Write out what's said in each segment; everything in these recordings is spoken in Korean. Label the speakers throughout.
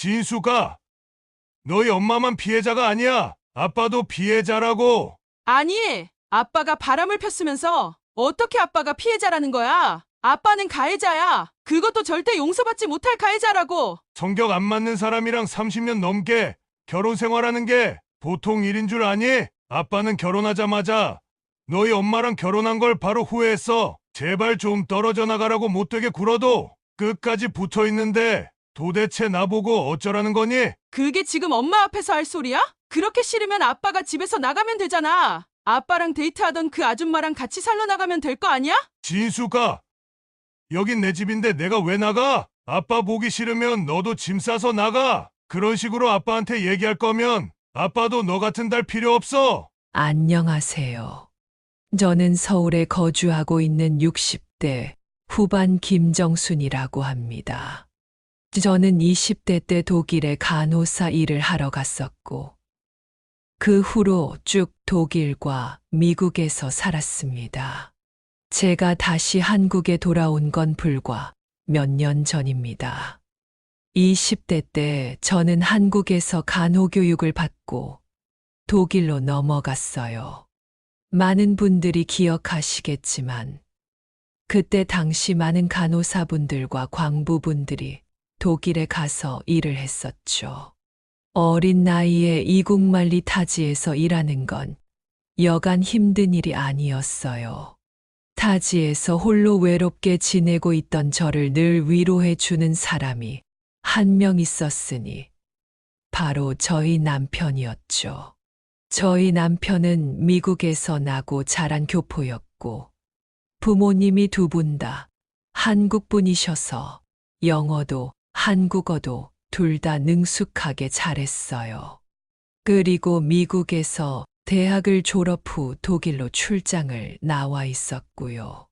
Speaker 1: 진수가, 너희 엄마만 피해자가 아니야. 아빠도 피해자라고.
Speaker 2: 아니, 아빠가 바람을 폈으면서 어떻게 아빠가 피해자라는 거야? 아빠는 가해자야. 그것도 절대 용서받지 못할 가해자라고.
Speaker 1: 성격 안 맞는 사람이랑 30년 넘게 결혼 생활하는 게 보통 일인 줄 아니? 아빠는 결혼하자마자 너희 엄마랑 결혼한 걸 바로 후회했어. 제발 좀 떨어져 나가라고 못되게 굴어도 끝까지 붙어 있는데 도대체 나보고 어쩌라는 거니?
Speaker 2: 그게 지금 엄마 앞에서 할 소리야? 그렇게 싫으면 아빠가 집에서 나가면 되잖아. 아빠랑 데이트하던 그 아줌마랑 같이 살러 나가면 될 거 아니야?
Speaker 1: 진수가, 여긴 내 집인데 내가 왜 나가? 아빠 보기 싫으면 너도 짐 싸서 나가. 그런 식으로 아빠한테 얘기할 거면 아빠도 너 같은 딸 필요 없어.
Speaker 3: 안녕하세요. 저는 서울에 거주하고 있는 60대 후반 김정순이라고 합니다. 저는 20대 때 독일에 간호사 일을 하러 갔었고, 그 후로 쭉 독일과 미국에서 살았습니다. 제가 다시 한국에 돌아온 건 불과 몇 년 전입니다. 20대 때 저는 한국에서 간호교육을 받고 독일로 넘어갔어요. 많은 분들이 기억하시겠지만 그때 당시 많은 간호사분들과 광부분들이 독일에 가서 일을 했었죠. 어린 나이에 이국만리 타지에서 일하는 건 여간 힘든 일이 아니었어요. 타지에서 홀로 외롭게 지내고 있던 저를 늘 위로해 주는 사람이 한 명 있었으니 바로 저희 남편이었죠. 저희 남편은 미국에서 나고 자란 교포였고 부모님이 두 분 다 한국 분이셔서 영어도 한국어도 둘 다 능숙하게 잘했어요. 그리고 미국에서 대학을 졸업 후 독일로 출장을 나와 있었고요.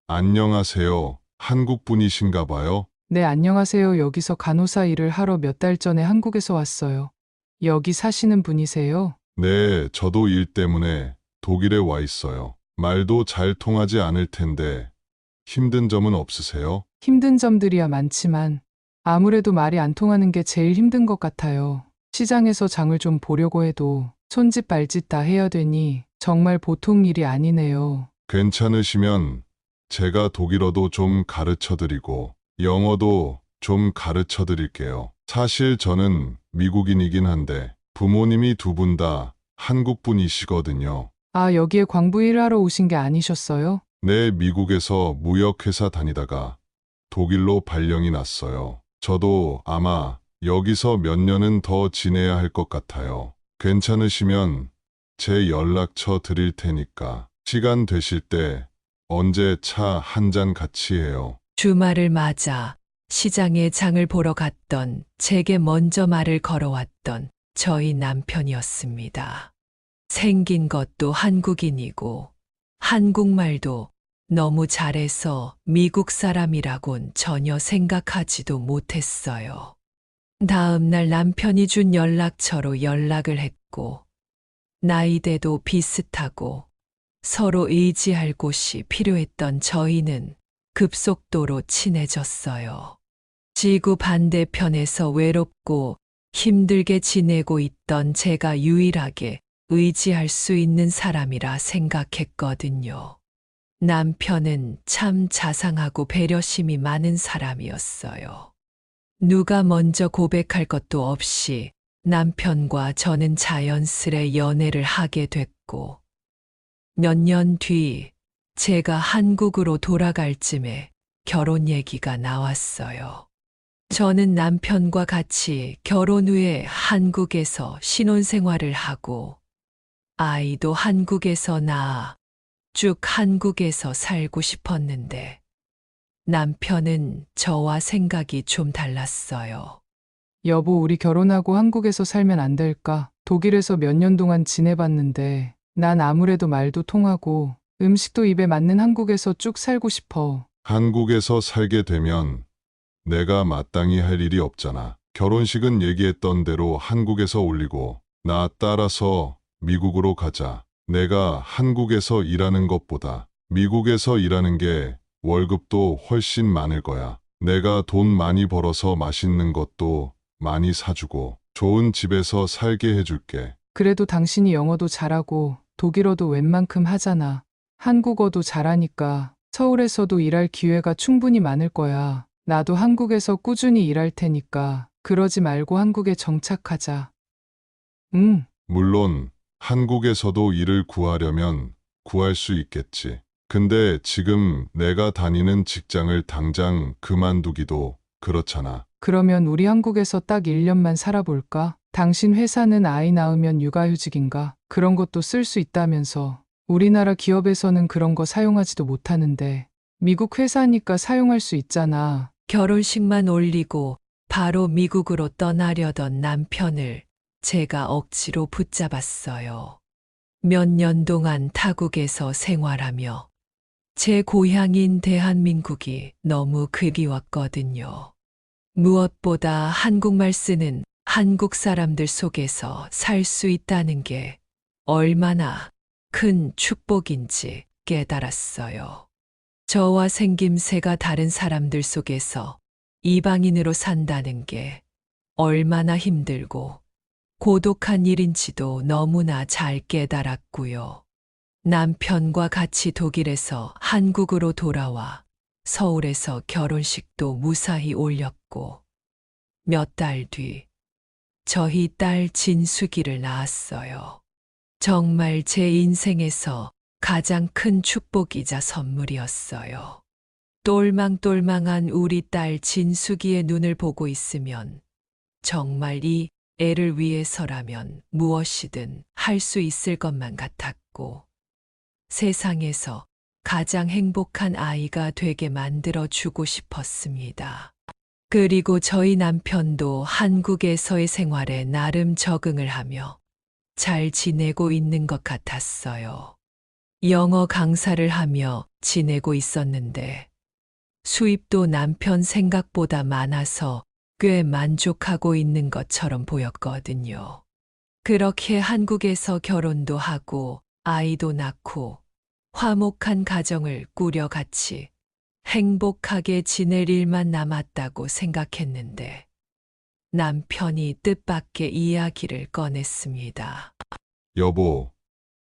Speaker 4: 안녕하세요. 한국 분이신가 봐요.
Speaker 5: 네, 안녕하세요. 여기서 간호사 일을 하러 몇 달 전에 한국에서 왔어요. 여기 사시는 분이세요?
Speaker 4: 네, 저도 일 때문에 독일에 와 있어요. 말도 잘 통하지 않을 텐데 힘든 점은 없으세요?
Speaker 5: 힘든 점들이야 많지만 아무래도 말이 안 통하는 게 제일 힘든 것 같아요. 시장에서 장을 좀 보려고 해도 손짓 발짓 다 해야 되니 정말 보통 일이 아니네요.
Speaker 4: 괜찮으시면 제가 독일어도 좀 가르쳐 드리고 영어도 좀 가르쳐 드릴게요. 사실 저는 미국인이긴 한데 부모님이 두 분 다 한국 분이시거든요.
Speaker 5: 아, 여기에 광부 일하러 오신 게 아니셨어요?
Speaker 4: 네, 미국에서 무역회사 다니다가 독일로 발령이 났어요. 저도 아마 여기서 몇 년은 더 지내야 할 것 같아요. 괜찮으시면 제 연락처 드릴 테니까 시간 되실 때 언제 차 한 잔 같이 해요.
Speaker 3: 주말을 맞아 시장에 장을 보러 갔던 제게 먼저 말을 걸어왔던 저희 남편이었습니다. 생긴 것도 한국인이고 한국말도 너무 잘해서 미국 사람이라곤 전혀 생각하지도 못했어요. 다음 날 남편이 준 연락처로 연락을 했고 나이대도 비슷하고 서로 의지할 곳이 필요했던 저희는 급속도로 친해졌어요. 지구 반대편에서 외롭고 힘들게 지내고 있던 제가 유일하게 의지할 수 있는 사람이라 생각했거든요. 남편은 참 자상하고 배려심이 많은 사람이었어요. 누가 먼저 고백할 것도 없이 남편과 저는 자연스레 연애를 하게 됐고, 몇 년 뒤 제가 한국으로 돌아갈 쯤에 결혼 얘기가 나왔어요. 저는 남편과 같이 결혼 후에 한국에서 신혼생활을 하고 아이도 한국에서 낳아 쭉 한국에서 살고 싶었는데 남편은 저와 생각이 좀 달랐어요.
Speaker 5: 여보, 우리 결혼하고 한국에서 살면 안 될까? 독일에서 몇 년 동안 지내봤는데 난 아무래도 말도 통하고 음식도 입에 맞는 한국에서 쭉 살고 싶어.
Speaker 4: 한국에서 살게 되면 내가 마땅히 할 일이 없잖아. 결혼식은 얘기했던 대로 한국에서 올리고 나 따라서 미국으로 가자. 내가 한국에서 일하는 것보다 미국에서 일하는 게 월급도 훨씬 많을 거야. 내가 돈 많이 벌어서 맛있는 것도 많이 사주고 좋은 집에서 살게 해줄게.
Speaker 5: 그래도 당신이 영어도 잘하고 독일어도 웬만큼 하잖아. 한국어도 잘하니까 서울에서도 일할 기회가 충분히 많을 거야. 나도 한국에서 꾸준히 일할 테니까 그러지 말고 한국에 정착하자. 응,
Speaker 4: 물론 한국에서도 일을 구하려면 구할 수 있겠지. 근데 지금 내가 다니는 직장을 당장 그만두기도 그렇잖아.
Speaker 5: 그러면 우리 한국에서 딱 1년만 살아볼까? 당신 회사는 아이 낳으면 육아휴직인가? 그런 것도 쓸 수 있다면서. 우리나라 기업에서는 그런 거 사용하지도 못하는데. 미국 회사니까 사용할 수 있잖아.
Speaker 3: 결혼식만 올리고 바로 미국으로 떠나려던 남편을 제가 억지로 붙잡았어요. 몇 년 동안 타국에서 생활하며 제 고향인 대한민국이 너무 그리웠거든요. 무엇보다 한국말 쓰는 한국 사람들 속에서 살 수 있다는 게 얼마나 큰 축복인지 깨달았어요. 저와 생김새가 다른 사람들 속에서 이방인으로 산다는 게 얼마나 힘들고 고독한 일인지도 너무나 잘 깨달았고요. 남편과 같이 독일에서 한국으로 돌아와 서울에서 결혼식도 무사히 올렸고 몇 달 뒤 저희 딸 진숙이를 낳았어요. 정말 제 인생에서 가장 큰 축복이자 선물이었어요. 똘망똘망한 우리 딸 진숙이의 눈을 보고 있으면 정말 이 애를 위해서라면 무엇이든 할 수 있을 것만 같았고 세상에서 가장 행복한 아이가 되게 만들어 주고 싶었습니다. 그리고 저희 남편도 한국에서의 생활에 나름 적응을 하며 잘 지내고 있는 것 같았어요. 영어 강사를 하며 지내고 있었는데 수입도 남편 생각보다 많아서 꽤 만족하고 있는 것처럼 보였거든요. 그렇게 한국에서 결혼도 하고 아이도 낳고 화목한 가정을 꾸려 같이 행복하게 지낼 일만 남았다고 생각했는데 남편이 뜻밖의 이야기를 꺼냈습니다.
Speaker 4: 여보,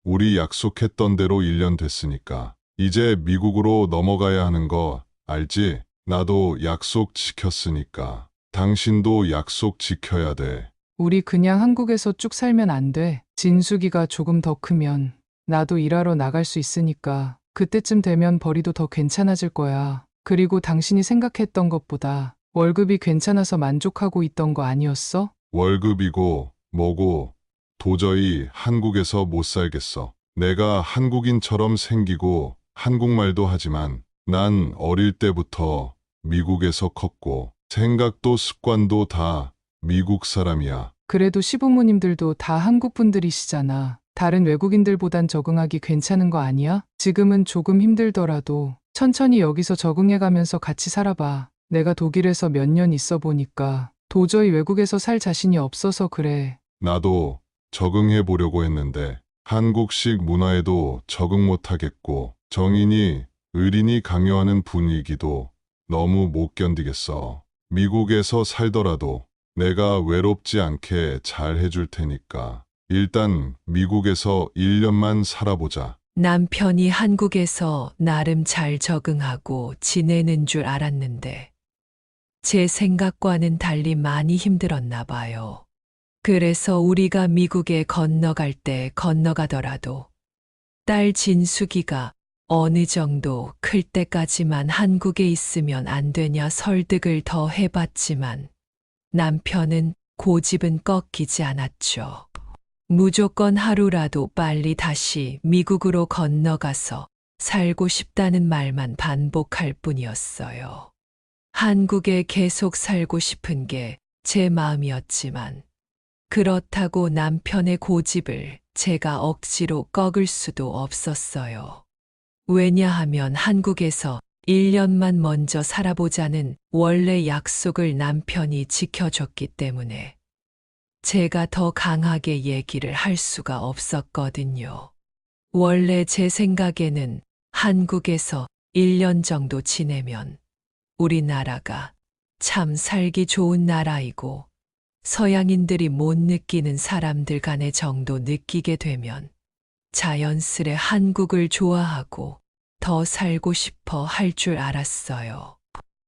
Speaker 4: 우리 약속했던 대로 1년 됐으니까 이제 미국으로 넘어가야 하는 거 알지? 나도 약속 지켰으니까 당신도 약속 지켜야 돼.
Speaker 5: 우리 그냥 한국에서 쭉 살면 안 돼. 진숙이가 조금 더 크면 나도 일하러 나갈 수 있으니까 그때쯤 되면 벌이도 더 괜찮아질 거야. 그리고 당신이 생각했던 것보다 월급이 괜찮아서 만족하고 있던 거 아니었어?
Speaker 4: 월급이고 뭐고 도저히 한국에서 못 살겠어. 내가 한국인처럼 생기고 한국말도 하지만 난 어릴 때부터 미국에서 컸고 생각도 습관도 다 미국 사람이야.
Speaker 5: 그래도 시부모님들도 다 한국 분들이시잖아. 다른 외국인들보단 적응하기 괜찮은 거 아니야? 지금은 조금 힘들더라도 천천히 여기서 적응해가면서 같이 살아봐. 내가 독일에서 몇 년 있어 보니까 도저히 외국에서 살 자신이 없어서 그래.
Speaker 4: 나도 적응해 보려고 했는데 한국식 문화에도 적응 못 하겠고 정인이 의린이 강요하는 분위기도 너무 못 견디겠어. 미국에서 살더라도 내가 외롭지 않게 잘 해줄 테니까 일단 미국에서 1년만 살아보자.
Speaker 3: 남편이 한국에서 나름 잘 적응하고 지내는 줄 알았는데 제 생각과는 달리 많이 힘들었나 봐요. 그래서 우리가 미국에 건너갈 때 건너가더라도 딸 진숙이가 어느 정도 클 때까지만 한국에 있으면 안 되냐 설득을 더 해봤지만 남편은 고집은 꺾이지 않았죠. 무조건 하루라도 빨리 다시 미국으로 건너가서 살고 싶다는 말만 반복할 뿐이었어요. 한국에 계속 살고 싶은 게 제 마음이었지만 그렇다고 남편의 고집을 제가 억지로 꺾을 수도 없었어요. 왜냐하면 한국에서 1년만 먼저 살아보자는 원래 약속을 남편이 지켜줬기 때문에 제가 더 강하게 얘기를 할 수가 없었거든요. 원래 제 생각에는 한국에서 1년 정도 지내면 우리나라가 참 살기 좋은 나라이고 서양인들이 못 느끼는 사람들 간의 정도 느끼게 되면 자연스레 한국을 좋아하고 더 살고 싶어 할 줄 알았어요.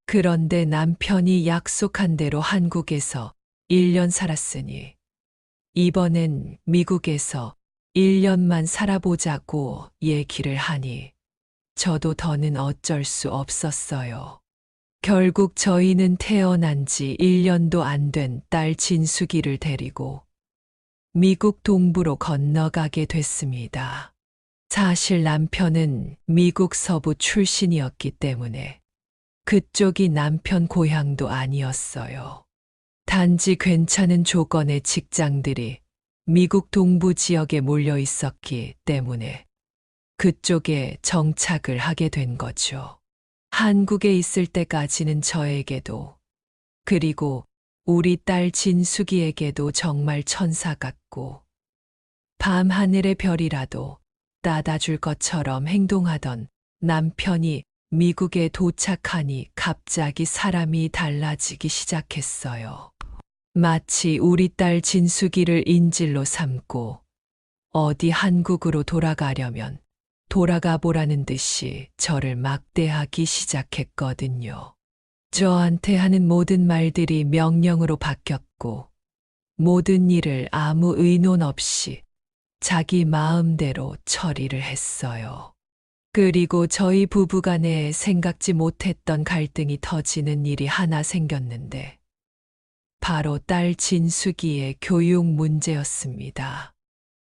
Speaker 3: 그런데 남편이 약속한 대로 한국에서 1년 살았으니 이번엔 미국에서 1년만 살아보자고 얘기를 하니 저도 더는 어쩔 수 없었어요. 결국 저희는 태어난 지 1년도 안 된 딸 진숙이를 데리고 미국 동부로 건너가게 됐습니다. 사실 남편은 미국 서부 출신이었기 때문에 그쪽이 남편 고향도 아니었어요. 단지 괜찮은 조건의 직장들이 미국 동부 지역에 몰려 있었기 때문에 그쪽에 정착을 하게 된 거죠. 한국에 있을 때까지는 저에게도 그리고 우리 딸 진숙이에게도 정말 천사 같고 밤하늘의 별이라도 따다줄 것처럼 행동하던 남편이 미국에 도착하니 갑자기 사람이 달라지기 시작했어요. 마치 우리 딸 진숙이를 인질로 삼고 어디 한국으로 돌아가려면 돌아가 보라는 듯이 저를 막대하기 시작했거든요. 저한테 하는 모든 말들이 명령으로 바뀌었고 모든 일을 아무 의논 없이 자기 마음대로 처리를 했어요. 그리고 저희 부부간에 생각지 못했던 갈등이 터지는 일이 하나 생겼는데 바로 딸 진숙이의 교육 문제였습니다.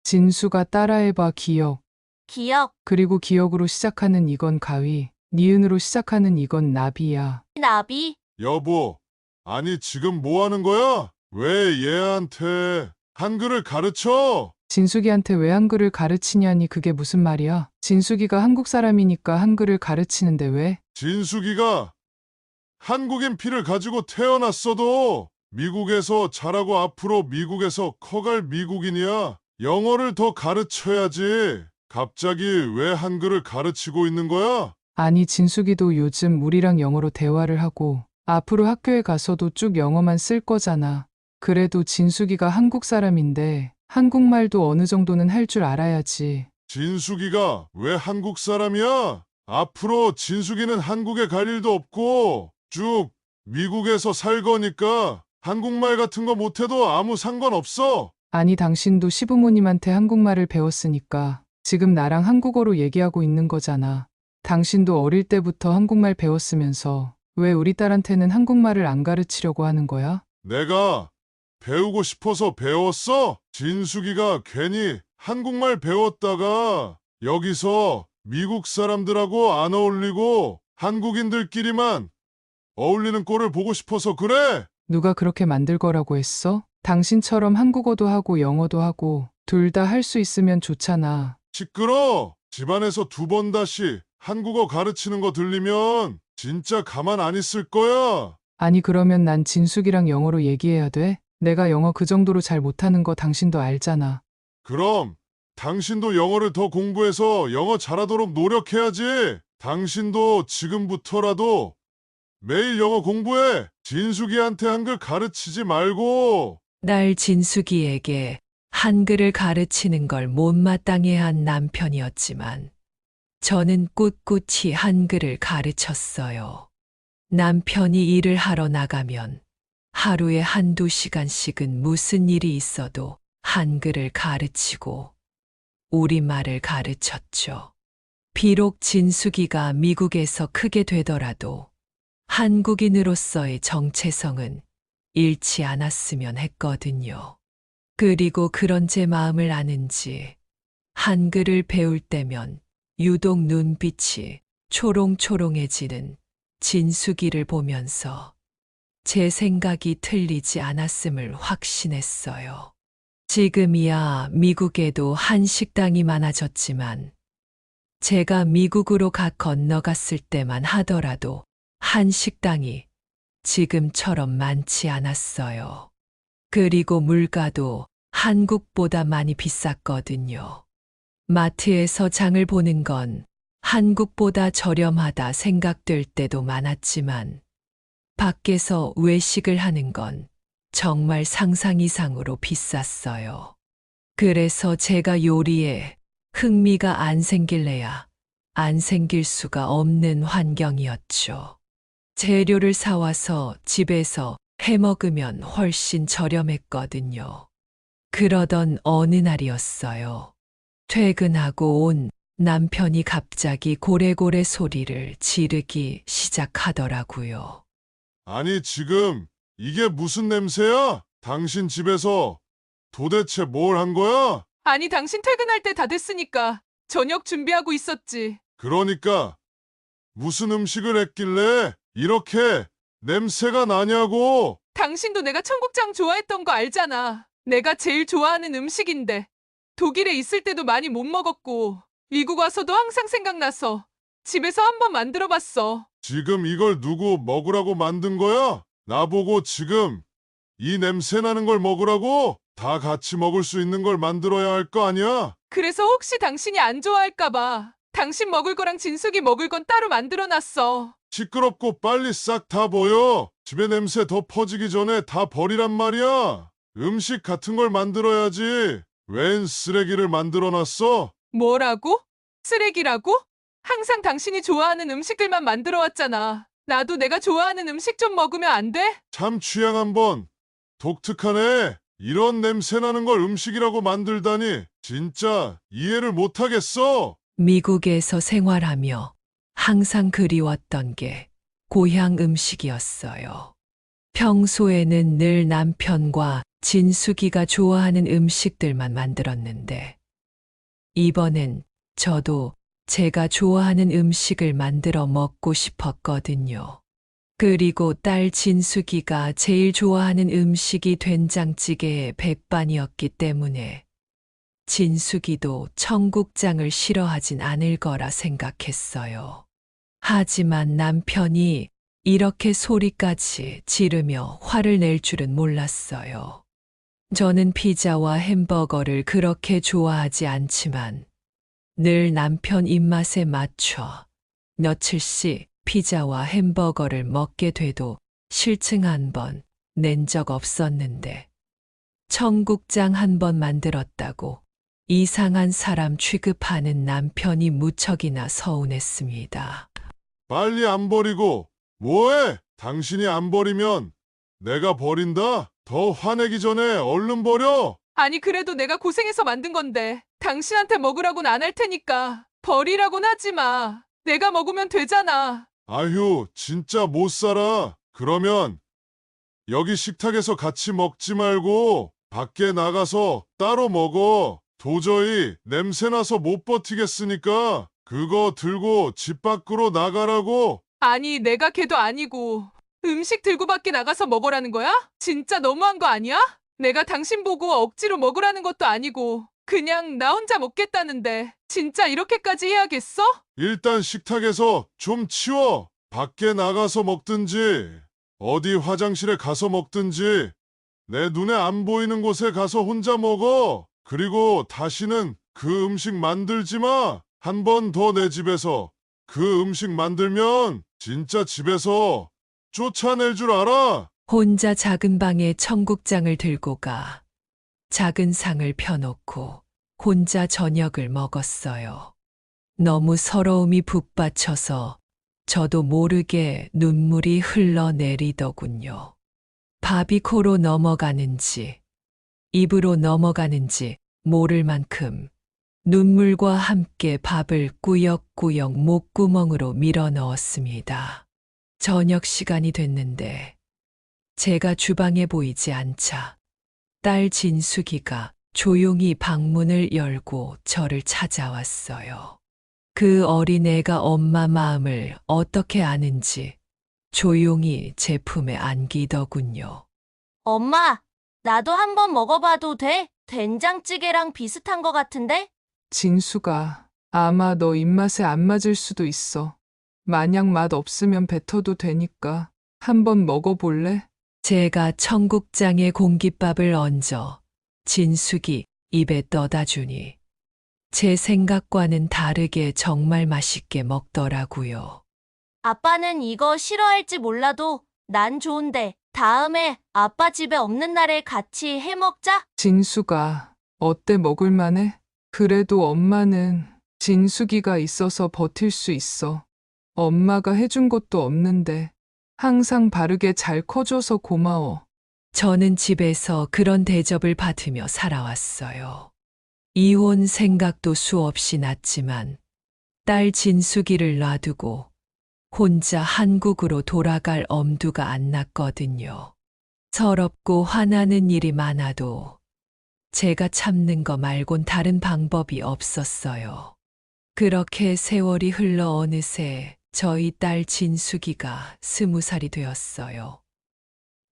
Speaker 5: 진수가 따라해봐 기억.
Speaker 6: 기억,
Speaker 5: 그리고 기억으로 시작하는 이건 가위, 니은으로 시작하는 이건 나비야.
Speaker 6: 나비,
Speaker 4: 여보, 아니 지금 뭐 하는 거야? 왜 얘한테 한글을 가르쳐?
Speaker 5: 진숙이한테 왜 한글을 가르치냐니 그게 무슨 말이야? 진숙이가 한국 사람이니까 한글을 가르치는데 왜?
Speaker 4: 진숙이가 한국인 피를 가지고 태어났어도 미국에서 자라고 앞으로 미국에서 커갈 미국인이야. 영어를 더 가르쳐야지. 갑자기 왜 한글을 가르치고 있는 거야?
Speaker 5: 아니 진숙이도 요즘 우리랑 영어로 대화를 하고 앞으로 학교에 가서도 쭉 영어만 쓸 거잖아. 그래도 진숙이가 한국 사람인데 한국말도 어느 정도는 할 줄 알아야지.
Speaker 4: 진숙이가 왜 한국 사람이야? 앞으로 진숙이는 한국에 갈 일도 없고 쭉 미국에서 살 거니까 한국말 같은 거 못해도 아무 상관없어.
Speaker 5: 아니 당신도 시부모님한테 한국말을 배웠으니까 지금 나랑 한국어로 얘기하고 있는 거잖아. 당신도 어릴 때부터 한국말 배웠으면서 왜 우리 딸한테는 한국말을 안 가르치려고 하는 거야?
Speaker 4: 내가 배우고 싶어서 배웠어? 진숙이가 괜히 한국말 배웠다가 여기서 미국 사람들하고 안 어울리고 한국인들끼리만 어울리는 꼴을 보고 싶어서 그래?
Speaker 5: 누가 그렇게 만들 거라고 했어? 당신처럼 한국어도 하고 영어도 하고 둘 다 할 수 있으면 좋잖아.
Speaker 4: 시끄러! 집안에서 2번 다시 한국어 가르치는 거 들리면 진짜 가만 안 있을 거야.
Speaker 5: 아니 그러면 난 진숙이랑 영어로 얘기해야 돼? 내가 영어 그 정도로 잘 못하는 거 당신도 알잖아.
Speaker 4: 그럼 당신도 영어를 더 공부해서 영어 잘하도록 노력해야지. 당신도 지금부터라도 매일 영어 공부해. 진숙이한테 한글 가르치지 말고.
Speaker 3: 딸 진숙이에게 한글을 가르치는 걸 못마땅해 한 남편이었지만 저는 꿋꿋이 한글을 가르쳤어요. 남편이 일을 하러 나가면 하루에 1~2시간씩은 무슨 일이 있어도 한글을 가르치고 우리말을 가르쳤죠. 비록 진숙이가 미국에서 크게 되더라도 한국인으로서의 정체성은 잃지 않았으면 했거든요. 그리고 그런 제 마음을 아는지 한글을 배울 때면 유독 눈빛이 초롱초롱해지는 진숙이를 보면서 제 생각이 틀리지 않았음을 확신했어요. 지금이야 미국에도 한식당이 많아졌지만 제가 미국으로 건너갔을 때만 하더라도 한식당이 지금처럼 많지 않았어요. 그리고 물가도 한국보다 많이 비쌌거든요. 마트에서 장을 보는 건 한국보다 저렴하다 생각될 때도 많았지만 밖에서 외식을 하는 건 정말 상상 이상으로 비쌌어요. 그래서 제가 요리에 흥미가 안 생길래야 안 생길 수가 없는 환경이었죠. 재료를 사와서 집에서 해 먹으면 훨씬 저렴했거든요. 그러던 어느 날이었어요. 퇴근하고 온 남편이 갑자기 고래고래 소리를 지르기 시작하더라고요.
Speaker 4: 아니, 지금 이게 무슨 냄새야? 당신 집에서 도대체 뭘 한 거야?
Speaker 2: 아니, 당신 퇴근할 때 다 됐으니까 저녁 준비하고 있었지.
Speaker 4: 그러니까 무슨 음식을 했길래 이렇게 냄새가 나냐고.
Speaker 2: 당신도 내가 청국장 좋아했던 거 알잖아. 내가 제일 좋아하는 음식인데. 독일에 있을 때도 많이 못 먹었고, 미국 와서도 항상 생각나서 집에서 한번 만들어 봤어.
Speaker 4: 지금 이걸 누구 먹으라고 만든 거야? 나보고 지금 이 냄새 나는 걸 먹으라고? 다 같이 먹을 수 있는 걸 만들어야 할 거 아니야?
Speaker 2: 그래서 혹시 당신이 안 좋아할까봐 당신 먹을 거랑 진숙이 먹을 건 따로 만들어 놨어.
Speaker 4: 시끄럽고 빨리 싹 다 버려. 집에 냄새 더 퍼지기 전에 다 버리란 말이야. 음식 같은 걸 만들어야지. 웬 쓰레기를 만들어 놨어?
Speaker 2: 뭐라고? 쓰레기라고? 항상 당신이 좋아하는 음식들만 만들어 왔잖아. 나도 내가 좋아하는 음식 좀 먹으면 안 돼?
Speaker 4: 참 취향 한번 독특하네. 이런 냄새 나는 걸 음식이라고 만들다니 진짜 이해를 못 하겠어.
Speaker 3: 미국에서 생활하며 항상 그리웠던 게 고향 음식이었어요. 평소에는 늘 남편과 진숙이가 좋아하는 음식들만 만들었는데, 이번엔 저도 제가 좋아하는 음식을 만들어 먹고 싶었거든요. 그리고 딸 진숙이가 제일 좋아하는 음식이 된장찌개의 백반이었기 때문에 진숙이도 청국장을 싫어하진 않을 거라 생각했어요. 하지만 남편이 이렇게 소리까지 지르며 화를 낼 줄은 몰랐어요. 저는 피자와 햄버거를 그렇게 좋아하지 않지만 늘 남편 입맛에 맞춰 며칠씩 피자와 햄버거를 먹게 돼도 실증 한 번 낸 적 없었는데, 청국장 한 번 만들었다고 이상한 사람 취급하는 남편이 무척이나 서운했습니다.
Speaker 4: 빨리 안 버리고 뭐해? 당신이 안 버리면 내가 버린다. 더 화내기 전에 얼른 버려.
Speaker 2: 아니, 그래도 내가 고생해서 만든 건데 당신한테 먹으라고는 안 할 테니까 버리라고는 하지 마. 내가 먹으면 되잖아.
Speaker 4: 아휴, 진짜 못 살아. 그러면 여기 식탁에서 같이 먹지 말고 밖에 나가서 따로 먹어. 도저히 냄새나서 못 버티겠으니까 그거 들고 집 밖으로 나가라고.
Speaker 2: 아니, 내가 걔도 아니고 음식 들고 밖에 나가서 먹으라는 거야? 진짜 너무한 거 아니야? 내가 당신 보고 억지로 먹으라는 것도 아니고 그냥 나 혼자 먹겠다는데 진짜 이렇게까지 해야겠어?
Speaker 4: 일단 식탁에서 좀 치워. 밖에 나가서 먹든지 어디 화장실에 가서 먹든지 내 눈에 안 보이는 곳에 가서 혼자 먹어. 그리고 다시는 그 음식 만들지 마. 한 번 더 내 집에서 그 음식 만들면 진짜 집에서 쫓아낼 줄 알아.
Speaker 3: 혼자 작은 방에 청국장을 들고 가 작은 상을 펴놓고 혼자 저녁을 먹었어요. 너무 서러움이 북받쳐서 저도 모르게 눈물이 흘러내리더군요. 밥이 코로 넘어가는지 입으로 넘어가는지 모를 만큼 눈물과 함께 밥을 꾸역꾸역 목구멍으로 밀어 넣었습니다. 저녁 시간이 됐는데 제가 주방에 보이지 않자 딸 진숙이가 조용히 방문을 열고 저를 찾아왔어요. 그 어린애가 엄마 마음을 어떻게 아는지 조용히 제 품에 안기더군요.
Speaker 6: 엄마, 나도 한번 먹어봐도 돼? 된장찌개랑 비슷한 거 같은데?
Speaker 5: 진수가 아마 너 입맛에 안 맞을 수도 있어. 만약 맛 없으면 뱉어도 되니까 한번 먹어볼래?
Speaker 3: 제가 청국장에 공깃밥을 얹어 진숙이 입에 떠다 주니 제 생각과는 다르게 정말 맛있게 먹더라고요.
Speaker 6: 아빠는 이거 싫어할지 몰라도 난 좋은데 다음에 아빠 집에 없는 날에 같이 해 먹자.
Speaker 5: 진수가 어때 먹을만해? 그래도 엄마는 진숙이가 있어서 버틸 수 있어. 엄마가 해준 것도 없는데 항상 바르게 잘 커줘서 고마워.
Speaker 3: 저는 집에서 그런 대접을 받으며 살아왔어요. 이혼 생각도 수없이 났지만 딸 진숙이를 놔두고 혼자 한국으로 돌아갈 엄두가 안 났거든요. 서럽고 화나는 일이 많아도 제가 참는 거 말곤 다른 방법이 없었어요. 그렇게 세월이 흘러 어느새 저희 딸 진숙이가 20살이 되었어요.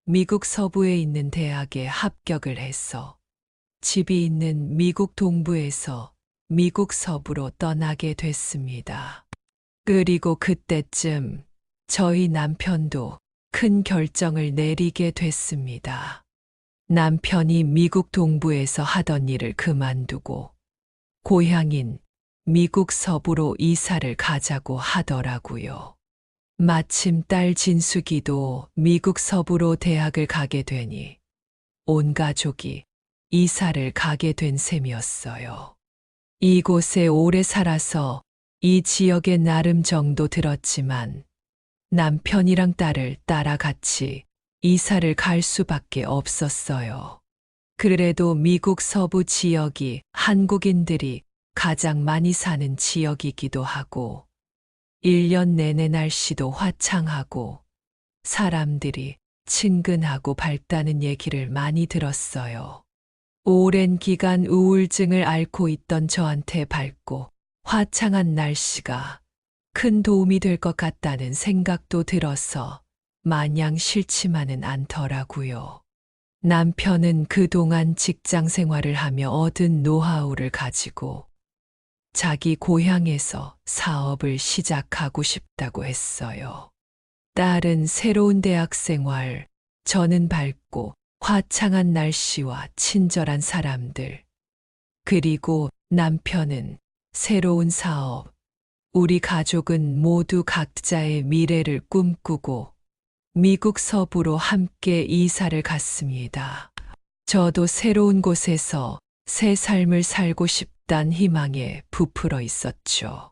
Speaker 3: 미국 서부에 있는 대학에 합격을 해서 집이 있는 미국 동부에서 미국 서부로 떠나게 됐습니다. 그리고 그때쯤 저희 남편도 큰 결정을 내리게 됐습니다. 남편이 미국 동부에서 하던 일을 그만두고 고향인 미국 서부로 이사를 가자고 하더라고요. 마침 딸 진숙이도 미국 서부로 대학을 가게 되니 온 가족이 이사를 가게 된 셈이었어요. 이곳에 오래 살아서 이 지역에 나름 정도 들었지만 남편이랑 딸을 따라 같이 이사를 갈 수밖에 없었어요. 그래도 미국 서부 지역이 한국인들이 가장 많이 사는 지역이기도 하고 1년 내내 날씨도 화창하고 사람들이 친근하고 밝다는 얘기를 많이 들었어요. 오랜 기간 우울증을 앓고 있던 저한테 밝고 화창한 날씨가 큰 도움이 될 것 같다는 생각도 들어서 마냥 싫지만은 않더라고요. 남편은 그동안 직장 생활을 하며 얻은 노하우를 가지고 자기 고향에서 사업을 시작하고 싶다고 했어요. 딸은 새로운 대학 생활, 저는 밝고 화창한 날씨와 친절한 사람들, 그리고 남편은 새로운 사업, 우리 가족은 모두 각자의 미래를 꿈꾸고 미국 서부로 함께 이사를 갔습니다. 저도 새로운 곳에서 새 삶을 살고 싶단 희망에 부풀어 있었죠.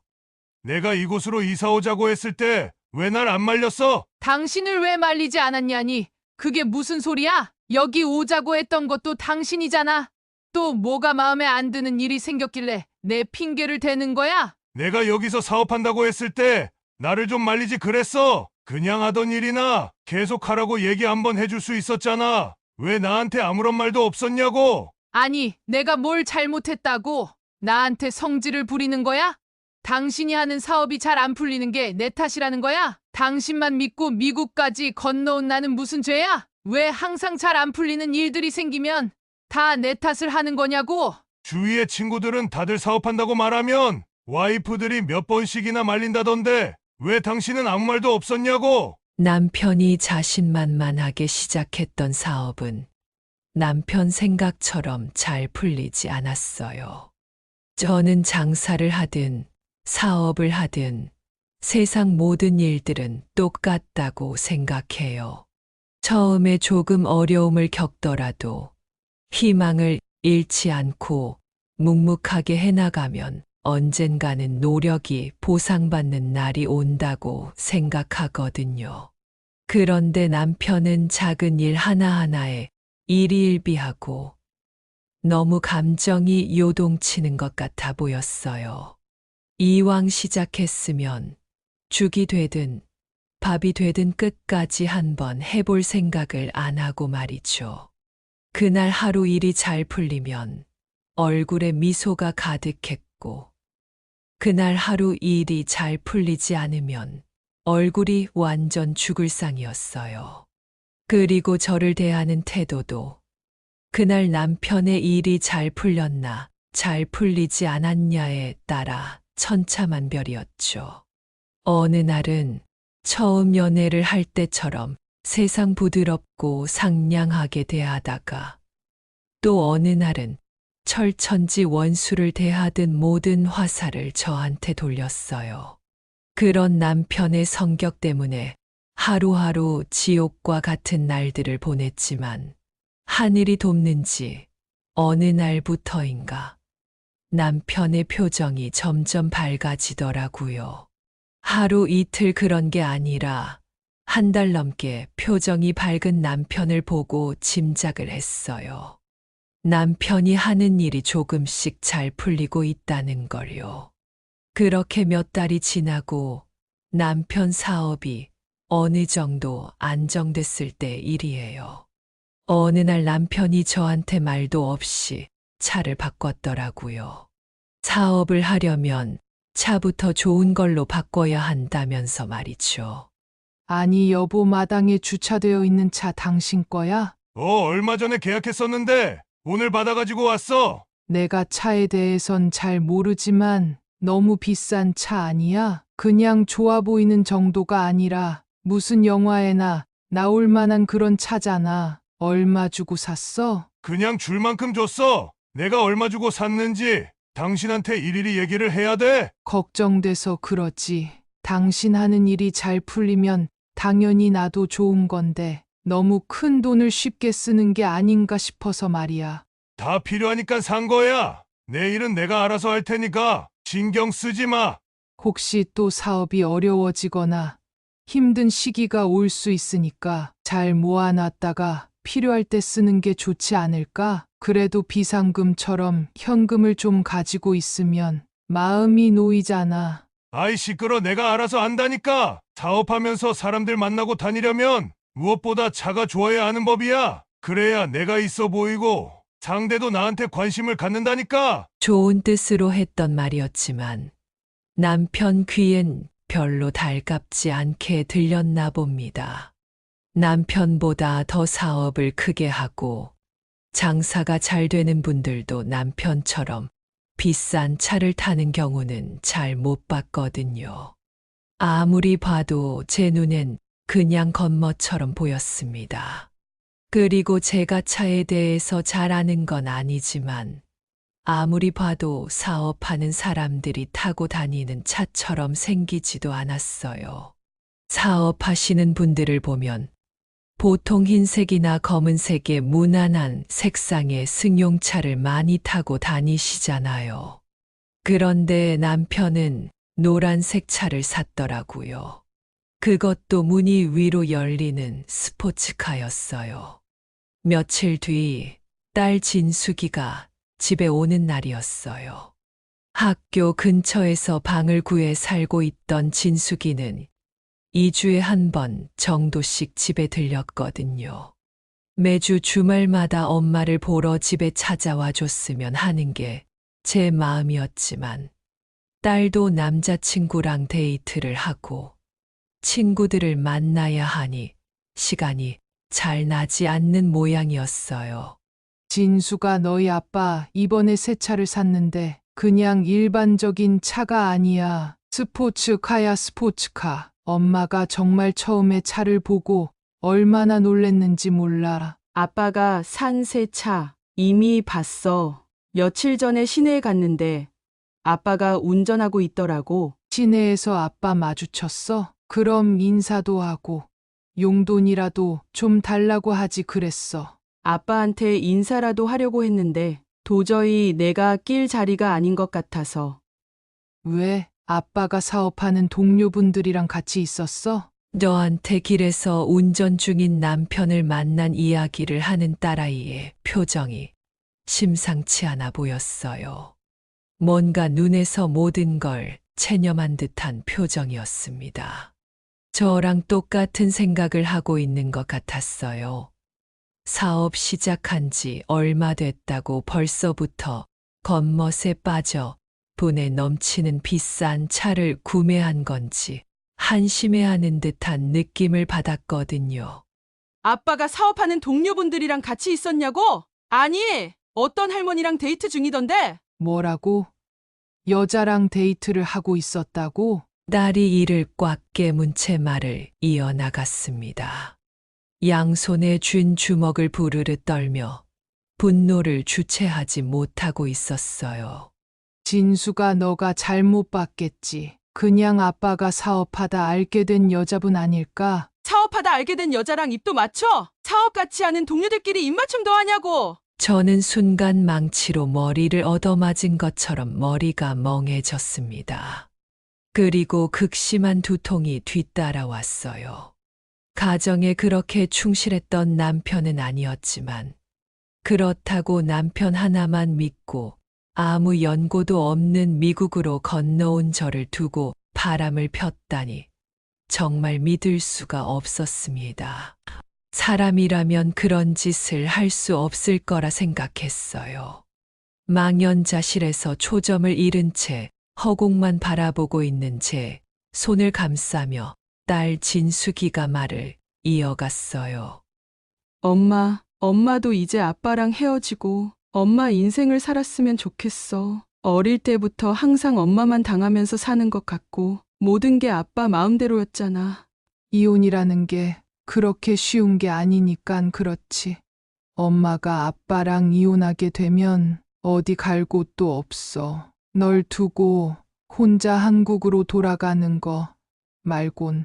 Speaker 1: 내가 이곳으로 이사 오자고 했을 때 왜 날 안 말렸어?
Speaker 2: 당신을 왜 말리지 않았냐니? 그게 무슨 소리야? 여기 오자고 했던 것도 당신이잖아. 또 뭐가 마음에 안 드는 일이 생겼길래 내 핑계를 대는 거야?
Speaker 1: 내가 여기서 사업한다고 했을 때 나를 좀 말리지 그랬어. 그냥 하던 일이나 계속 하라고 얘기 한번 해줄 수 있었잖아. 왜 나한테 아무런 말도 없었냐고.
Speaker 2: 아니, 내가 뭘 잘못했다고? 나한테 성질을 부리는 거야? 당신이 하는 사업이 잘 안 풀리는 게 내 탓이라는 거야? 당신만 믿고 미국까지 건너온 나는 무슨 죄야? 왜 항상 잘 안 풀리는 일들이 생기면 다 내 탓을 하는 거냐고?
Speaker 1: 주위의 친구들은 다들 사업한다고 말하면 와이프들이 몇 번씩이나 말린다던데 왜 당신은 아무 말도 없었냐고.
Speaker 3: 남편이 자신만만하게 시작했던 사업은 남편 생각처럼 잘 풀리지 않았어요. 저는 장사를 하든 사업을 하든 세상 모든 일들은 똑같다고 생각해요. 처음에 조금 어려움을 겪더라도 희망을 잃지 않고 묵묵하게 해나가면 언젠가는 노력이 보상받는 날이 온다고 생각하거든요. 그런데 남편은 작은 일 하나하나에 일희일비하고 너무 감정이 요동치는 것 같아 보였어요. 이왕 시작했으면 죽이 되든 밥이 되든 끝까지 한번 해볼 생각을 안 하고 말이죠. 그날 하루 일이 잘 풀리면 얼굴에 미소가 가득했고 그날 하루 일이 잘 풀리지 않으면 얼굴이 완전 죽을 상이었어요. 그리고 저를 대하는 태도도 그날 남편의 일이 잘 풀렸나 잘 풀리지 않았냐에 따라 천차만별이었죠. 어느 날은 처음 연애를 할 때처럼 세상 부드럽고 상냥하게 대하다가 또 어느 날은 철천지 원수를 대하듯 모든 화살을 저한테 돌렸어요. 그런 남편의 성격 때문에 하루하루 지옥과 같은 날들을 보냈지만 하늘이 돕는지 어느 날부터인가 남편의 표정이 점점 밝아지더라고요. 하루 이틀 그런 게 아니라 한 달 넘게 표정이 밝은 남편을 보고 짐작을 했어요. 남편이 하는 일이 조금씩 잘 풀리고 있다는 걸요. 그렇게 몇 달이 지나고 남편 사업이 어느 정도 안정됐을 때 일이에요. 어느 날 남편이 저한테 말도 없이 차를 바꿨더라고요. 사업을 하려면 차부터 좋은 걸로 바꿔야 한다면서 말이죠.
Speaker 5: 아니, 여보, 마당에 주차되어 있는 차 당신 거야?
Speaker 1: 얼마 전에 계약했었는데 오늘 받아가지고 왔어.
Speaker 5: 내가 차에 대해선 잘 모르지만 너무 비싼 차 아니야? 그냥 좋아 보이는 정도가 아니라 무슨 영화에나 나올 만한 그런 차잖아. 얼마 주고 샀어?
Speaker 1: 그냥 줄 만큼 줬어. 내가 얼마 주고 샀는지 당신한테 일일이 얘기를 해야 돼.
Speaker 5: 걱정돼서 그러지. 당신 하는 일이 잘 풀리면 당연히 나도 좋은 건데 너무 큰 돈을 쉽게 쓰는 게 아닌가 싶어서 말이야.
Speaker 1: 다 필요하니까 산 거야. 내 일은 내가 알아서 할 테니까 신경 쓰지 마.
Speaker 5: 혹시 또 사업이 어려워지거나 힘든 시기가 올 수 있으니까 잘 모아놨다가 필요할 때 쓰는 게 좋지 않을까? 그래도 비상금처럼 현금을 좀 가지고 있으면 마음이 놓이잖아.
Speaker 1: 아이 시끄러. 내가 알아서 한다니까. 사업하면서 사람들 만나고 다니려면 무엇보다 차가 좋아야 하는 법이야. 그래야 내가 있어 보이고 상대도 나한테 관심을 갖는다니까.
Speaker 3: 좋은 뜻으로 했던 말이었지만 남편 귀엔 별로 달갑지 않게 들렸나 봅니다. 남편보다 더 사업을 크게 하고 장사가 잘 되는 분들도 남편처럼 비싼 차를 타는 경우는 잘 못 봤거든요. 아무리 봐도 제 눈엔 그냥 겉멋처럼 보였습니다. 그리고 제가 차에 대해서 잘 아는 건 아니지만 아무리 봐도 사업하는 사람들이 타고 다니는 차처럼 생기지도 않았어요. 사업하시는 분들을 보면 보통 흰색이나 검은색의 무난한 색상의 승용차를 많이 타고 다니시잖아요. 그런데 남편은 노란색 차를 샀더라고요. 그것도 문이 위로 열리는 스포츠카였어요. 며칠 뒤 딸 진숙이가 집에 오는 날이었어요. 학교 근처에서 방을 구해 살고 있던 진숙이는 2주에 한 번 정도씩 집에 들렸거든요. 매주 주말마다 엄마를 보러 집에 찾아와 줬으면 하는 게 제 마음이었지만 딸도 남자친구랑 데이트를 하고 친구들을 만나야 하니 시간이 잘 나지 않는 모양이었어요.
Speaker 5: 진수가 너희 아빠 이번에 새 차를 샀는데 그냥 일반적인 차가 아니야. 스포츠카야, 스포츠카. 엄마가 정말 처음에 차를 보고 얼마나 놀랬는지 몰라.
Speaker 7: 아빠가 산 새 차 이미 봤어. 며칠 전에 시내에 갔는데 아빠가 운전하고 있더라고.
Speaker 5: 시내에서 아빠 마주쳤어? 그럼 인사도 하고 용돈이라도 좀 달라고 하지 그랬어.
Speaker 7: 아빠한테 인사라도 하려고 했는데 도저히 내가 낄 자리가 아닌 것 같아서.
Speaker 5: 왜? 아빠가 사업하는 동료분들이랑 같이 있었어?
Speaker 3: 저한테 길에서 운전 중인 남편을 만난 이야기를 하는 딸아이의 표정이 심상치 않아 보였어요. 뭔가 눈에서 모든 걸 체념한 듯한 표정이었습니다. 저랑 똑같은 생각을 하고 있는 것 같았어요. 사업 시작한 지 얼마 됐다고 벌써부터 겉멋에 빠져 분에 넘치는 비싼 차를 구매한 건지 한심해하는 듯한 느낌을 받았거든요.
Speaker 7: 아빠가 사업하는 동료분들이랑 같이 있었냐고? 아니, 어떤 할머니랑 데이트 중이던데?
Speaker 5: 뭐라고? 여자랑 데이트를 하고 있었다고?
Speaker 3: 딸이 이를 꽉 깨문 채 말을 이어나갔습니다. 양손에 쥔 주먹을 부르르 떨며 분노를 주체하지 못하고 있었어요.
Speaker 5: 진수가 너가 잘못 봤겠지. 그냥 아빠가 사업하다 알게 된 여자분 아닐까?
Speaker 7: 사업 사업하다 알게 된 여자랑 입도 맞춰? 사업 같이 하는 동료들끼리 입맞춤도 하냐고!
Speaker 3: 저는 순간 망치로 머리를 얻어맞은 것처럼 머리가 멍해졌습니다. 그리고 극심한 두통이 뒤따라왔어요. 가정에 그렇게 충실했던 남편은 아니었지만 그렇다고 남편 하나만 믿고 아무 연고도 없는 미국으로 건너온 저를 두고 바람을 폈다니 정말 믿을 수가 없었습니다. 사람이라면 그런 짓을 할 수 없을 거라 생각했어요. 망연자실에서 초점을 잃은 채 허공만 바라보고 있는 제 손을 감싸며 딸 진숙이가 말을 이어갔어요.
Speaker 7: 엄마도 이제 아빠랑 헤어지고 엄마 인생을 살았으면 좋겠어. 어릴 때부터 항상 엄마만 당하면서 사는 것 같고 모든 게 아빠 마음대로였잖아.
Speaker 5: 이혼이라는 게 그렇게 쉬운 게 아니니깐 그렇지. 엄마가 아빠랑 이혼하게 되면 어디 갈 곳도 없어. 널 두고 혼자 한국으로 돌아가는 거 말곤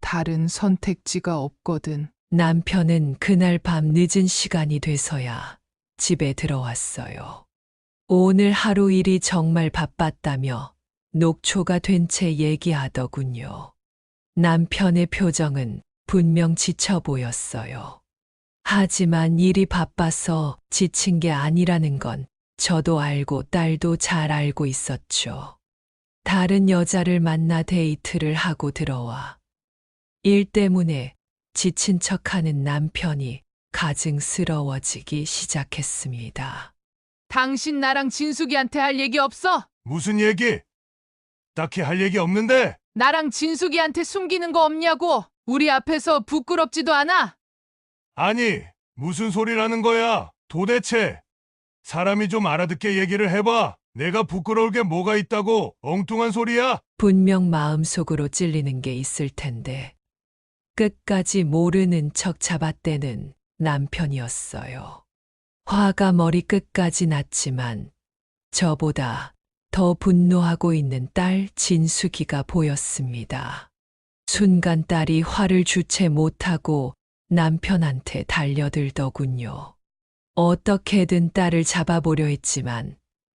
Speaker 5: 다른 선택지가 없거든.
Speaker 3: 남편은 그날 밤 늦은 시간이 돼서야 집에 들어왔어요. 오늘 하루 일이 정말 바빴다며 녹초가 된 채 얘기하더군요. 남편의 표정은 분명 지쳐 보였어요. 하지만 일이 바빠서 지친 게 아니라는 건 저도 알고 딸도 잘 알고 있었죠. 다른 여자를 만나 데이트를 하고 들어와 일 때문에 지친 척하는 남편이 가증스러워지기 시작했습니다.
Speaker 2: 당신 나랑 진숙이한테 할 얘기 없어?
Speaker 1: 무슨 얘기? 딱히 할 얘기 없는데?
Speaker 2: 나랑 진숙이한테 숨기는 거 없냐고? 우리 앞에서 부끄럽지도 않아?
Speaker 1: 아니, 무슨 소리라는 거야? 도대체 사람이 좀 알아듣게 얘기를 해봐. 내가 부끄러울 게 뭐가 있다고 엉뚱한 소리야?
Speaker 3: 분명 마음속으로 찔리는 게 있을 텐데 끝까지 모르는 척 잡아떼는 남편이었어요. 화가 머리끝까지 났지만 저보다 더 분노하고 있는 딸 진숙이가 보였습니다. 순간 딸이 화를 주체 못하고 남편한테 달려들더군요. 어떻게든 딸을 잡아보려 했지만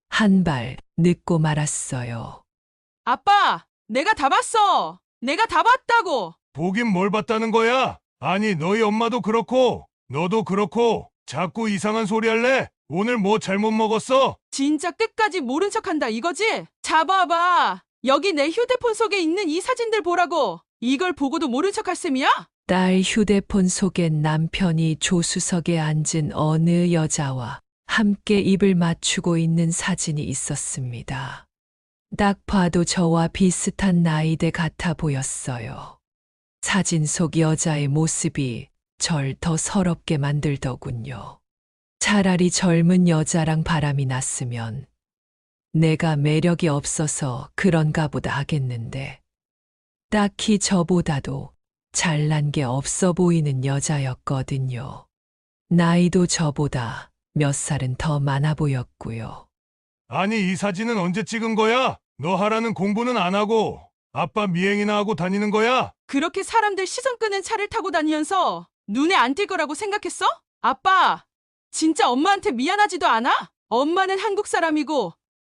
Speaker 3: 한 발 늦고 말았어요.
Speaker 7: 아빠, 내가 다 봤어. 내가 다 봤다고.
Speaker 1: 보긴 뭘 봤다는 거야? 아니, 너희 엄마도 그렇고 너도 그렇고 자꾸 이상한 소리 할래? 오늘 뭐 잘못 먹었어?
Speaker 7: 진짜 끝까지 모른 척한다 이거지? 잡아봐. 여기 내 휴대폰 속에 있는 이 사진들 보라고. 이걸 보고도 모른 척할 셈이야?
Speaker 3: 딸 휴대폰 속엔 남편이 조수석에 앉은 어느 여자와 함께 입을 맞추고 있는 사진이 있었습니다. 딱 봐도 저와 비슷한 나이대 같아 보였어요. 사진 속 여자의 모습이 절 더 서럽게 만들더군요. 차라리 젊은 여자랑 바람이 났으면 내가 매력이 없어서 그런가 보다 하겠는데 딱히 저보다도 잘난 게 없어 보이는 여자였거든요. 나이도 저보다 몇 살은 더 많아 보였고요.
Speaker 1: 아니, 이 사진은 언제 찍은 거야? 너 하라는 공부는 안 하고 아빠 미행이나 하고 다니는 거야?
Speaker 7: 그렇게 사람들 시선 끄는 차를 타고 다니면서 눈에 안 띌 거라고 생각했어? 아빠, 진짜 엄마한테 미안하지도 않아? 엄마는 한국 사람이고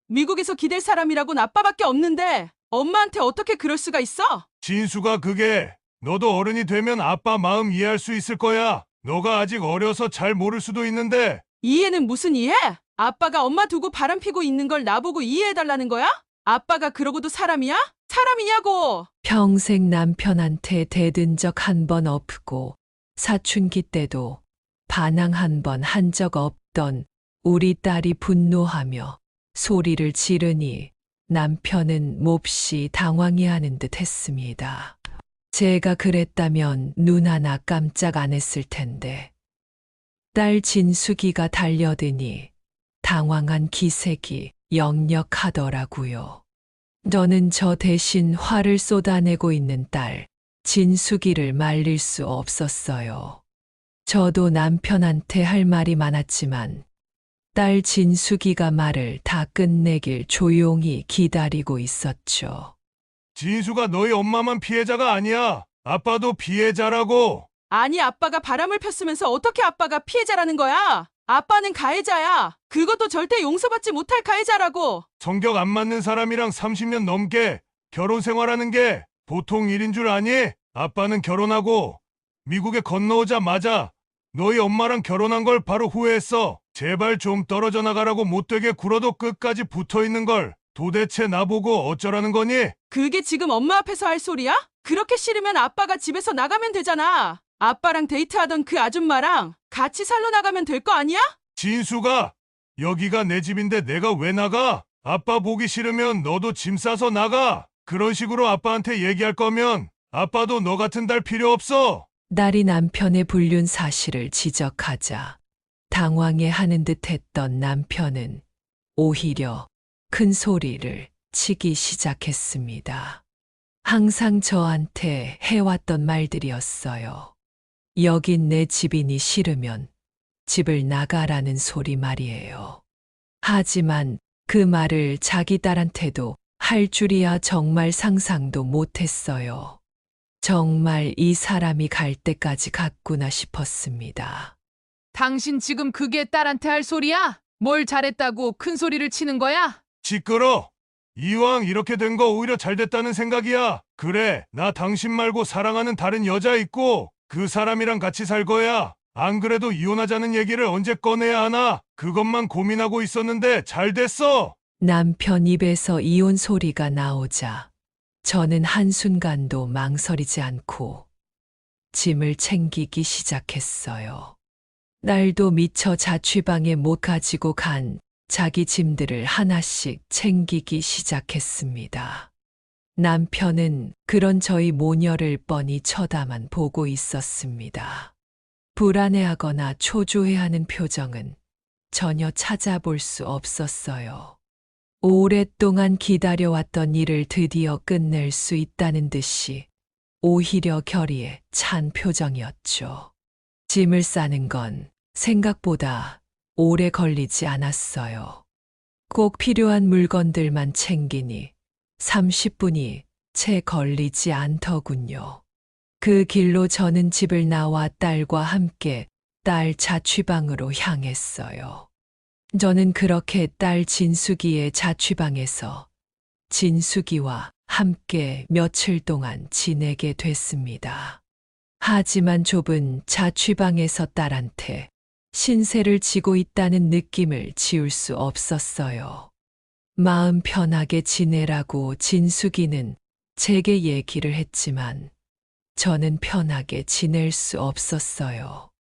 Speaker 7: 미국에서 기댈 사람이라곤 아빠밖에 없는데 엄마한테 어떻게 그럴 수가 있어?
Speaker 1: 진수가 그게 너도 어른이 되면 아빠 마음 이해할 수 있을 거야. 너가 아직 어려서 잘 모를 수도 있는데.
Speaker 7: 이해는 무슨 이해? 아빠가 엄마 두고 바람 피고 있는 걸 나보고 이해해달라는 거야? 아빠가 그러고도 사람이야? 사람이냐고!
Speaker 3: 평생 남편한테 대든 적 한 번 없고 사춘기 때도 반항 한 번 한 적 없던 우리 딸이 분노하며 소리를 지르니 남편은 몹시 당황해하는 듯 했습니다. 제가 그랬다면 눈 하나 깜짝 안 했을 텐데 딸 진숙이가 달려드니 당황한 기색이 역력하더라고요. 저는 저 대신 화를 쏟아내고 있는 딸 진숙이를 말릴 수 없었어요. 저도 남편한테 할 말이 많았지만 딸 진숙이가 말을 다 끝내길 조용히 기다리고 있었죠.
Speaker 1: 진수가 너희 엄마만 피해자가 아니야. 아빠도 피해자라고.
Speaker 7: 아니, 아빠가 바람을 폈으면서 어떻게 아빠가 피해자라는 거야? 아빠는 가해자야. 그것도 절대 용서받지 못할 가해자라고.
Speaker 1: 성격 안 맞는 사람이랑 30년 넘게 결혼 생활하는 게 보통 일인 줄 아니? 아빠는 결혼하고 미국에 건너오자마자 너희 엄마랑 결혼한 걸 바로 후회했어. 제발 좀 떨어져 나가라고 못되게 굴어도 끝까지 붙어 있는 걸 도대체 나보고 어쩌라는 거니?
Speaker 7: 그게 지금 엄마 앞에서 할 소리야? 그렇게 싫으면 아빠가 집에서 나가면 되잖아. 아빠랑 데이트하던 그 아줌마랑 같이 살러 나가면 될 거 아니야?
Speaker 1: 진수가 여기가 내 집인데 내가 왜 나가? 아빠 보기 싫으면 너도 짐 싸서 나가. 그런 식으로 아빠한테 얘기할 거면 아빠도 너 같은 딸 필요 없어.
Speaker 3: 딸이 남편의 불륜 사실을 지적하자 당황해 하는 듯 했던 남편은 오히려 큰 소리를 치기 시작했습니다. 항상 저한테 해왔던 말들이었어요. 여긴 내 집이니 싫으면 집을 나가라는 소리 말이에요. 하지만 그 말을 자기 딸한테도 할 줄이야 정말 상상도 못했어요. 정말 이 사람이 갈 때까지 갔구나 싶었습니다.
Speaker 2: 당신 지금 그게 딸한테 할 소리야? 뭘 잘했다고 큰 소리를 치는 거야?
Speaker 1: 시끄러. 이왕 이렇게 된 거 오히려 잘 됐다는 생각이야. 그래, 나 당신 말고 사랑하는 다른 여자 있고 그 사람이랑 같이 살 거야. 안 그래도 이혼하자는 얘기를 언제 꺼내야 하나? 그것만 고민하고 있었는데 잘 됐어.
Speaker 3: 남편 입에서 이혼 소리가 나오자 저는 한순간도 망설이지 않고 짐을 챙기기 시작했어요. 딸도 미처 자취방에 못 가지고 간 자기 짐들을 하나씩 챙기기 시작했습니다. 남편은 그런 저희 모녀를 뻔히 쳐다만 보고 있었습니다. 불안해하거나 초조해하는 표정은 전혀 찾아볼 수 없었어요. 오랫동안 기다려왔던 일을 드디어 끝낼 수 있다는 듯이 오히려 결의에 찬 표정이었죠. 짐을 싸는 건 생각보다 오래 걸리지 않았어요. 꼭 필요한 물건들만 챙기니 30분이 채 걸리지 않더군요. 그 길로 저는 집을 나와 딸과 함께 딸 자취방으로 향했어요. 저는 그렇게 딸 진숙이의 자취방에서 진숙이와 함께 며칠 동안 지내게 됐습니다. 하지만 좁은 자취방에서 딸한테 신세를 지고 있다는 느낌을 지울 수 없었어요. 마음 편하게 지내라고 진숙이는 제게 얘기를 했지만 저는 편하게 지낼 수 없었어요.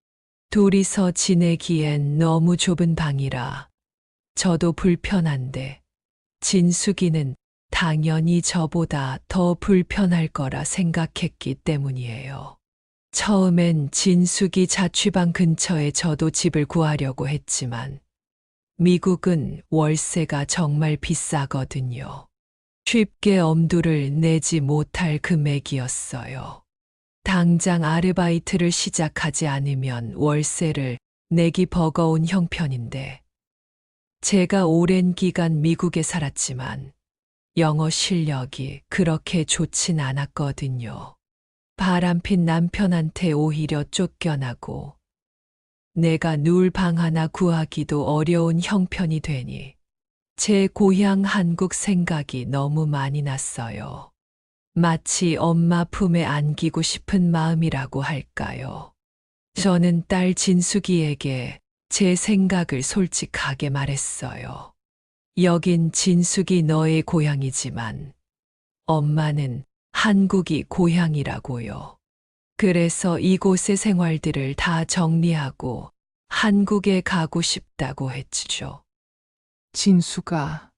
Speaker 3: 둘이서 지내기엔 너무 좁은 방이라 저도 불편한데 진숙이는 당연히 저보다 더 불편할 거라 생각했기 때문이에요. 처음엔 진숙이 자취방 근처에 저도 집을 구하려고 했지만 미국은 월세가 정말 비싸거든요. 쉽게 엄두를 내지 못할 금액이었어요. 당장 아르바이트를 시작하지 않으면 월세를 내기 버거운 형편인데 제가 오랜 기간 미국에 살았지만 영어 실력이 그렇게 좋진 않았거든요. 바람핀 남편한테 오히려 쫓겨나고 내가 누울 방 하나 구하기도 어려운 형편이 되니 제 고향 한국 생각이 너무 많이 났어요. 마치 엄마 품에 안기고 싶은 마음이라고 할까요? 저는 딸 진숙이에게 제 생각을 솔직하게 말했어요. 여긴 진숙이 너의 고향이지만 엄마는 한국이 고향이라고요. 그래서 이곳의 생활들을 다 정리하고 한국에 가고 싶다고 했죠.
Speaker 5: 진수가,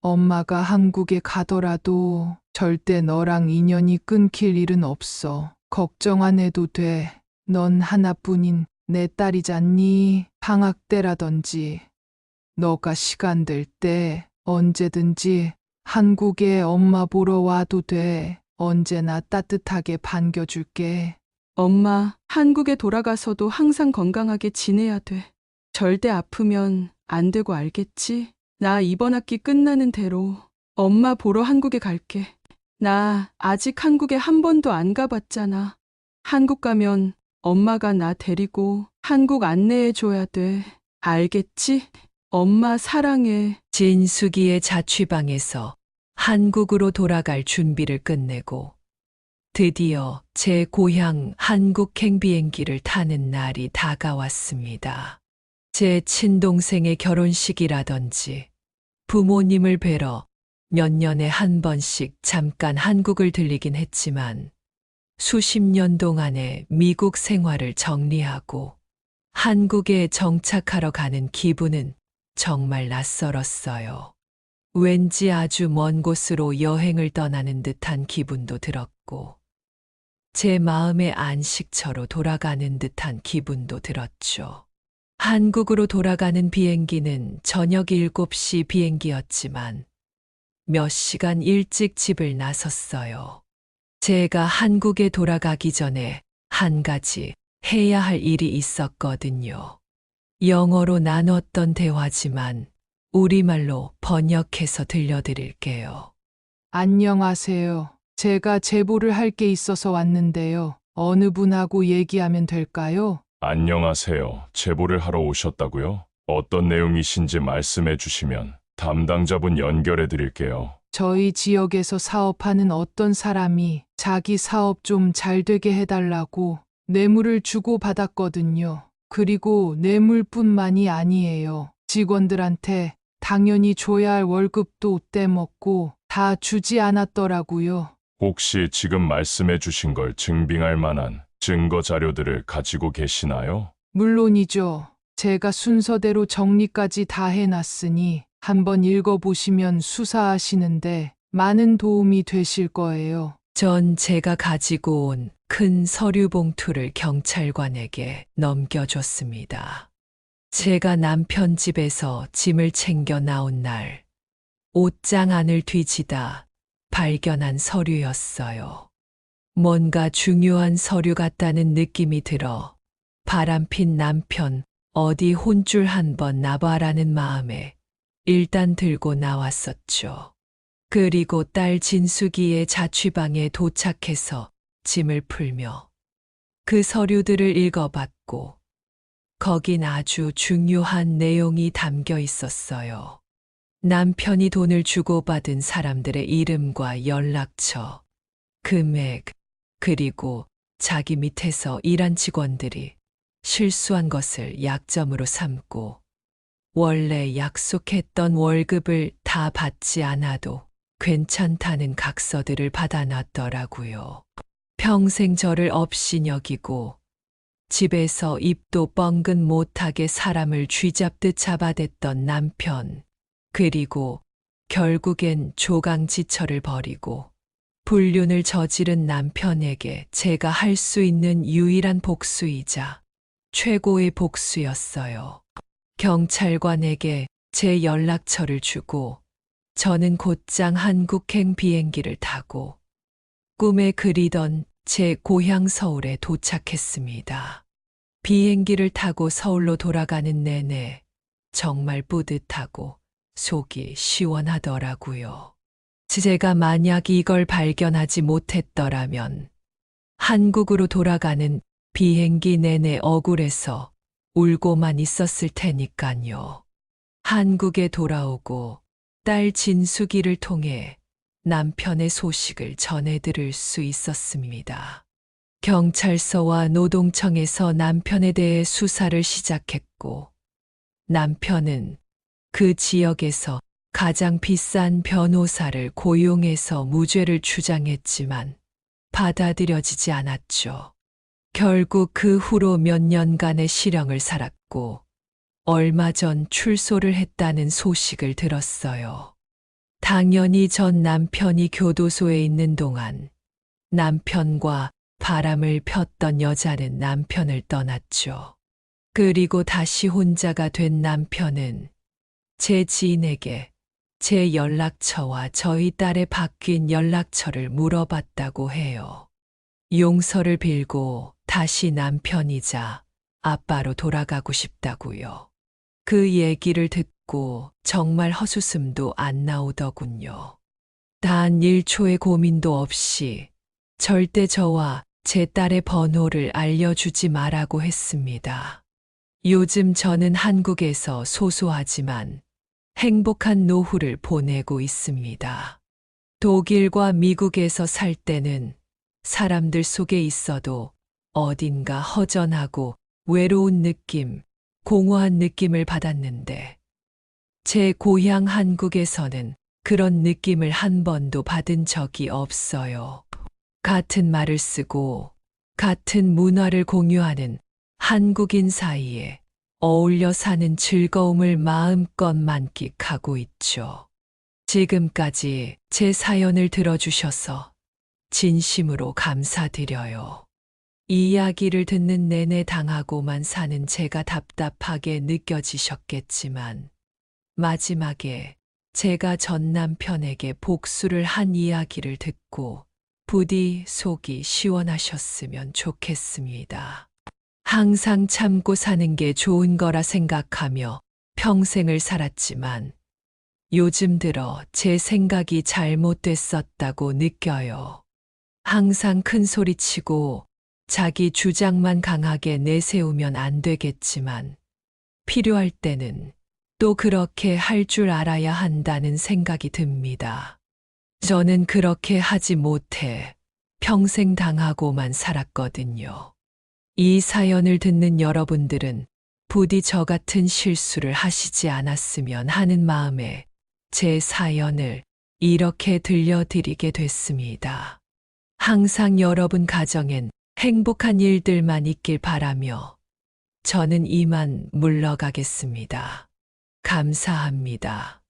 Speaker 5: 엄마가 한국에 가더라도 절대 너랑 인연이 끊길 일은 없어. 걱정 안 해도 돼. 넌 하나뿐인 내 딸이잖니. 방학 때라든지 너가 시간 될 때 언제든지 한국에 엄마 보러 와도 돼. 언제나 따뜻하게 반겨줄게.
Speaker 7: 엄마, 한국에 돌아가서도 항상 건강하게 지내야 돼. 절대 아프면 안 되고 알겠지? 나 이번 학기 끝나는 대로 엄마 보러 한국에 갈게. 나 아직 한국에 한 번도 안 가봤잖아. 한국 가면 엄마가 나 데리고 한국 안내해 줘야 돼. 알겠지? 엄마 사랑해.
Speaker 3: 진숙이의 자취방에서 한국으로 돌아갈 준비를 끝내고 드디어 제 고향 한국행 비행기를 타는 날이 다가왔습니다. 제 친동생의 결혼식이라든지 부모님을 뵈러 몇 년에 한 번씩 잠깐 한국을 들리긴 했지만 수십 년 동안의 미국 생활을 정리하고 한국에 정착하러 가는 기분은 정말 낯설었어요. 왠지 아주 먼 곳으로 여행을 떠나는 듯한 기분도 들었고, 제 마음의 안식처로 돌아가는 듯한 기분도 들었죠. 한국으로 돌아가는 비행기는 저녁 7시 비행기였지만 몇 시간 일찍 집을 나섰어요. 제가 한국에 돌아가기 전에 한 가지 해야 할 일이 있었거든요. 영어로 나눴던 대화지만 우리말로 번역해서 들려드릴게요.
Speaker 5: 안녕하세요. 제가 제보를 할 게 있어서 왔는데요. 어느 분하고 얘기하면 될까요?
Speaker 8: 안녕하세요. 제보를 하러 오셨다고요? 어떤 내용이신지 말씀해 주시면 담당자분 연결해 드릴게요.
Speaker 5: 저희 지역에서 사업하는 어떤 사람이 자기 사업 좀 잘 되게 해달라고 뇌물을 주고 받았거든요. 그리고 뇌물뿐만이 아니에요. 직원들한테 당연히 줘야 할 월급도 떼먹고 다 주지 않았더라고요.
Speaker 8: 혹시 지금 말씀해 주신 걸 증빙할 만한 증거 자료들을 가지고 계시나요?
Speaker 5: 물론이죠. 제가 순서대로 정리까지 다 해놨으니 한번 읽어보시면 수사하시는데 많은 도움이 되실 거예요.
Speaker 3: 전 제가 가지고 온 큰 서류 봉투를 경찰관에게 넘겨줬습니다. 제가 남편 집에서 짐을 챙겨 나온 날, 옷장 안을 뒤지다 발견한 서류였어요. 뭔가 중요한 서류 같다는 느낌이 들어 바람핀 남편 어디 혼줄 한번 나봐라는 마음에 일단 들고 나왔었죠. 그리고 딸 진숙이의 자취방에 도착해서 짐을 풀며 그 서류들을 읽어봤고 거긴 아주 중요한 내용이 담겨 있었어요. 남편이 돈을 주고받은 사람들의 이름과 연락처, 금액, 그리고 자기 밑에서 일한 직원들이 실수한 것을 약점으로 삼고 원래 약속했던 월급을 다 받지 않아도 괜찮다는 각서들을 받아놨더라고요. 평생 저를 업신여기고 집에서 입도 뻥긋 못하게 사람을 쥐잡듯 잡아댔던 남편, 그리고 결국엔 조강지처를 벌이고 불륜을 저지른 남편에게 제가 할 수 있는 유일한 복수이자 최고의 복수였어요. 경찰관에게 제 연락처를 주고 저는 곧장 한국행 비행기를 타고 꿈에 그리던 제 고향 서울에 도착했습니다. 비행기를 타고 서울로 돌아가는 내내 정말 뿌듯하고 속이 시원하더라고요. 제가 만약 이걸 발견하지 못했더라면 한국으로 돌아가는 비행기 내내 억울해서 울고만 있었을 테니까요. 한국에 돌아오고 딸 진숙이를 통해 남편의 소식을 전해들을 수 있었습니다. 경찰서와 노동청에서 남편에 대해 수사를 시작했고 남편은 그 지역에서 가장 비싼 변호사를 고용해서 무죄를 주장했지만 받아들여지지 않았죠. 결국 그 후로 몇 년간의 실형을 살았고 얼마 전 출소를 했다는 소식을 들었어요. 당연히 전 남편이 교도소에 있는 동안 남편과 바람을 폈던 여자는 남편을 떠났죠. 그리고 다시 혼자가 된 남편은 제 지인에게 제 연락처와 저희 딸의 바뀐 연락처를 물어봤다고 해요. 용서를 빌고 다시 남편이자 아빠로 돌아가고 싶다고요. 그 얘기를 듣고 정말 헛웃음도 안 나오더군요. 단 1초의 고민도 없이 절대 저와 제 딸의 번호를 알려주지 말라고 했습니다. 요즘 저는 한국에서 소소하지만 행복한 노후를 보내고 있습니다. 독일과 미국에서 살 때는 사람들 속에 있어도 어딘가 허전하고 외로운 느낌, 공허한 느낌을 받았는데 제 고향 한국에서는 그런 느낌을 한 번도 받은 적이 없어요. 같은 말을 쓰고 같은 문화를 공유하는 한국인 사이에 어울려 사는 즐거움을 마음껏 만끽하고 있죠. 지금까지 제 사연을 들어주셔서 진심으로 감사드려요. 이 이야기를 듣는 내내 당하고만 사는 제가 답답하게 느껴지셨겠지만 마지막에 제가 전 남편에게 복수를 한 이야기를 듣고 부디 속이 시원하셨으면 좋겠습니다. 항상 참고 사는 게 좋은 거라 생각하며 평생을 살았지만 요즘 들어 제 생각이 잘못됐었다고 느껴요. 항상 큰 소리치고 자기 주장만 강하게 내세우면 안 되겠지만 필요할 때는 또 그렇게 할 줄 알아야 한다는 생각이 듭니다. 저는 그렇게 하지 못해 평생 당하고만 살았거든요. 이 사연을 듣는 여러분들은 부디 저 같은 실수를 하시지 않았으면 하는 마음에 제 사연을 이렇게 들려드리게 됐습니다. 항상 여러분 가정엔 행복한 일들만 있길 바라며 저는 이만 물러가겠습니다. 감사합니다.